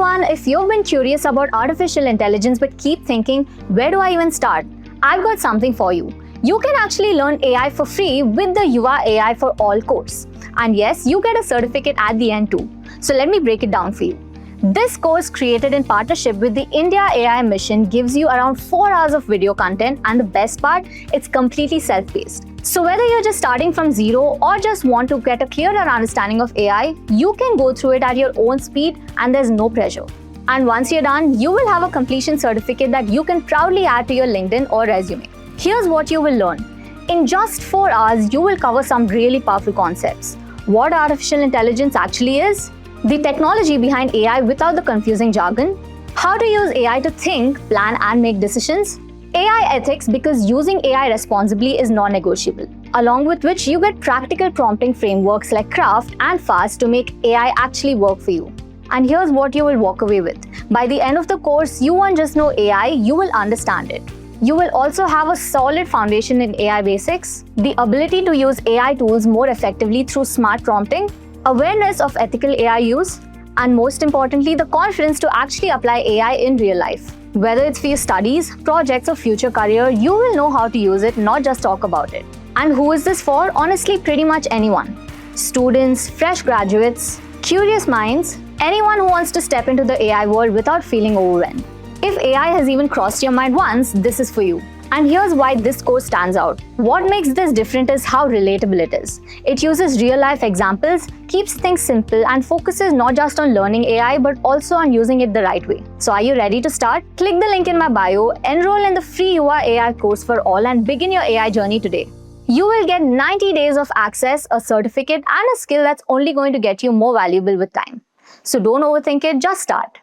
everyone, if you've been curious about artificial intelligence but keep thinking, where do I even start? I've got something for you. You can actually learn AI for free with the YUVA AI for All course. And yes, you get a certificate at the end too. So let me break it down for you. This course, created in partnership with the India AI mission, gives you around 4 hours of video content, and the best part, it's completely self-paced. So whether you're just starting from zero or just want to get a clearer understanding of AI, you can go through it at your own speed and there's no pressure. And once you're done, you will have a completion certificate that you can proudly add to your LinkedIn or resume. Here's what you will learn. In just 4 hours, you will cover some really powerful concepts. What artificial intelligence actually is, the technology behind AI without the confusing jargon, how to use AI to think, plan and make decisions, AI ethics because using AI responsibly is non-negotiable, along with which you get practical prompting frameworks like Craft and Fast to make AI actually work for you. And here's what you will walk away with. By the end of the course, you won't just know AI, you will understand it. You will also have a solid foundation in AI basics, the ability to use AI tools more effectively through smart prompting, awareness of ethical AI use, and most importantly, the confidence to actually apply AI in real life. Whether it's for your studies, projects, or future career, you will know how to use it, not just talk about it. And who is this for? Honestly, pretty much anyone. Students, fresh graduates, curious minds, anyone who wants to step into the AI world without feeling overwhelmed. If AI has even crossed your mind once, this is for you. And here's why this course stands out. What makes this different is how relatable it is. It uses real-life examples, keeps things simple, and focuses not just on learning AI but also on using it the right way. So are you ready to start? Click the link in my bio, enroll in the free YUVA AI course for all, and begin your AI journey today. You will get 90 days of access, a certificate, and a skill that's only going to get you more valuable with time. So don't overthink it, just start.